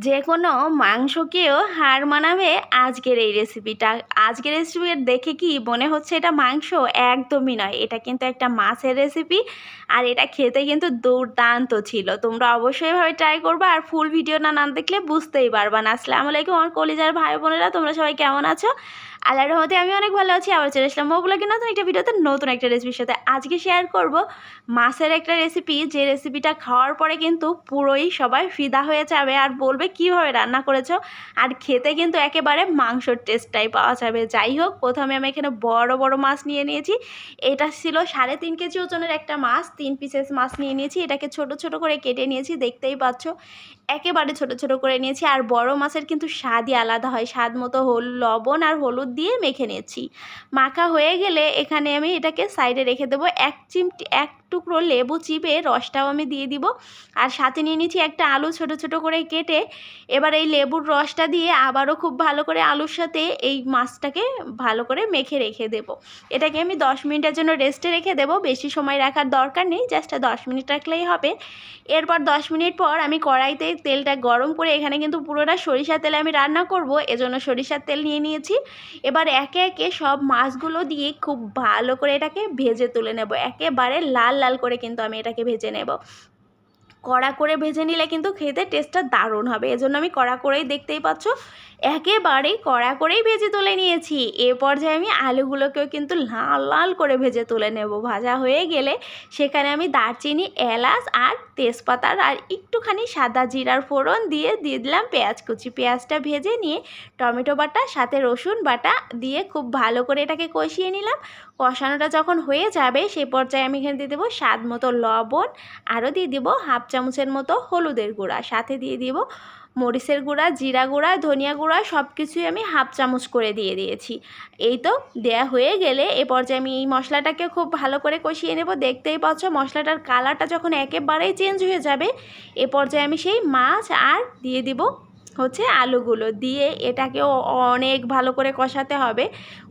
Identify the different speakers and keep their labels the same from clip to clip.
Speaker 1: যে কোনো মাংসকেও হার মানাবে আজকের এই রেসিপিটা। আজকের রেসিপি দেখে কি মনে হচ্ছে এটা মাংস? একদমই নয়, এটা কিন্তু একটা মাছের রেসিপি। আর এটা খেতে কিন্তু দুর্দান্ত ছিল। তোমরা অবশ্যই এভাবে ট্রাই করবে, আর ফুল ভিডিও না দেখলে বুঝতেই পারবা না। আসসালামু আলাইকুম আমার কলিজার ভাই বোনেরা, তোমরা সবাই কেমন আছো? আল্লাহর রহমতে আমি অনেক ভালো আছি। আবার চলে আসলাম মোবাইলে নতুন একটা ভিডিওতে, নতুন একটা রেসিপির সাথে। আজকে শেয়ার করব মাছের একটা রেসিপি, যে রেসিপিটা খাওয়ার পরে কিন্তু পুরোই সবাই ফিদা হয়ে যাবে আর বলবে কীভাবে রান্না করেছো। আর খেতে কিন্তু একেবারে মাংসর টেস্টটাই পাওয়া যাবে। যাই হোক, প্রথমে আমি এখানে বড় বড় মাছ নিয়ে নিয়েছি। এটা ছিল 3.5 কেজি ওজনের একটা মাছ, 3 পিসেস মাছ নিয়ে নিয়েছি। এটাকে ছোট ছোট করে কেটে নিয়েছি, দেখতেই পাচ্ছ একেবারে ছোট ছোট করে নিয়েছি। আর বড় মাছের কিন্তু স্বাদই আলাদা হয়। স্বাদ মতো লবণ আর হলুদ দিয়ে মেখে নিয়েছি। মাখা হয়ে গেলে এখানে আমি এটাকে সাইডে রেখে দেবো। এক টুকরো লেবু চিপে রসটাও আমি দিয়ে দিব। আর সাথে নিয়ে নিয়েছি একটা আলু ছোট ছোট করে কেটে। এবার এই লেবুর রসটা দিয়ে আবারও খুব ভালো করে আলুর সাথে এই মাছটাকে ভালো করে মেখে রেখে দেব। এটাকে আমি 10 মিনিটের জন্য রেস্টে রেখে দেব। বেশি সময় রাখার দরকার নেই, জাস্ট 10 মিনিট রাখলেই হবে। এরপর 10 মিনিট পর আমি কড়াইতে তেলটা গরম করে, এখানে কিন্তু পুরোটা সরিষার তেলে আমি রান্না করব, এজন্য সরিষার তেল নিয়ে নিয়েছি। এবার একে একে সব মাছগুলো দিয়ে খুব ভালো করে এটাকে ভেজে তুলে নেব। একেবারে লাল লাল করে কিন্তু আমি এটাকে ভেজে নেব। কড়া করে ভেজে নিলে কিন্তু খেতে টেস্টটা দারুণ হবে, এজন্য আমি কড়া করেই, দেখতেই পাচ্ছ একেবারে কড়া করেই ভেজে তুলে নিয়েছি। এ পর্যায়ে আমি আলুগুলোকেও কিন্তু লাল লাল করে ভেজে তুলে নেব। ভাজা হয়ে গেলে সেখানে আমি দারচিনি, এলাচ আর তেজপাতার আর একটুখানি সাদা জিরার ফোড়ন দিয়ে দিলাম পেঁয়াজ কুচি। পেঁয়াজটা ভেজে নিয়ে টমেটো বাটা সাথে রসুন বাটা দিয়ে খুব ভালো করে এটাকে কষিয়ে নিলাম। কষানোটা যখন হয়ে যাবে সেই পর্যায়ে আমি এখানে দিয়ে দেবো স্বাদ মতো লবণ, আরও দিয়ে দিব হাফ চামচের মতো হলুদের গুঁড়া, সাথে দিয়ে দিব মরিচের গুঁড়া, জিরা গুঁড়া, ধনিয়া গুঁড়া, সব কিছুই আমি হাফ চামচ করে দিয়ে দিয়েছি। এই তো দেয়া হয়ে গেলে এ পর্যায়ে আমি এই মশলাটাকে খুব ভালো করে কষিয়ে নেব। দেখতেই পাচ্ছ মশলাটার কালারটা যখন একেবারেই চেঞ্জ হয়ে যাবে, এ পর্যায়ে আমি সেই মাছ আর দিয়ে দিব আলুগুলো দিয়ে এটাকেও অনেক ভালো করে কষাতে হবে।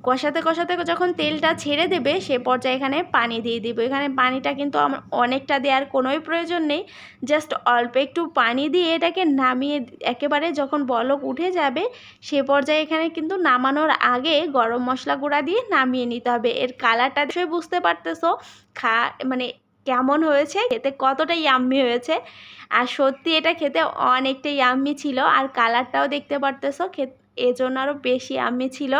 Speaker 1: কষাতে কষাতে যখন তেলটা ছেড়ে দেবে সে পর্যায়ে এখানে পানি দিয়ে দিব। এখানে পানিটা কিন্তু আমার অনেকটা দেওয়ার কোনোই প্রয়োজন নেই, জাস্ট অল্প একটু পানি দিয়ে এটাকে নামিয়ে একেবারে যখন বলক উঠে যাবে সে পর্যায়ে এখানে কিন্তু নামানোর আগে গরম মশলা গুঁড়া দিয়ে নামিয়ে নিতে হবে। এর কালারটা নিশ্চয়ই বুঝতে পারতেছো মানে কেমন হয়েছে, খেতে কতটা ইয়াম্মি হয়েছে। আর সত্যি এটা খেতে অনেকটা ইয়াম্মি ছিল, আর কালারটাও দেখতে পারতেছো এজন্য আরও বেশি ইয়াম্মি ছিল।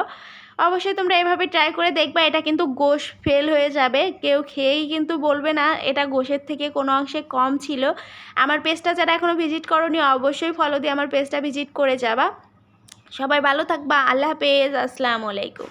Speaker 1: অবশ্যই তোমরা এভাবে ট্রাই করে দেখবা। এটা কিন্তু গোশ ফেল হয়ে যাবে, কেউ খেয়েই কিন্তু বলবে না এটা গোশের থেকে কোনো অংশে কম ছিল। আমার পেজটা যারা এখনও ভিজিট করোনি অবশ্যই ফলো দিয়ে আমার পেজটা ভিজিট করে যাবা। সবাই ভালো থাকবা। আল্লাহ হাফেজ, আসসালামু আলাইকুম।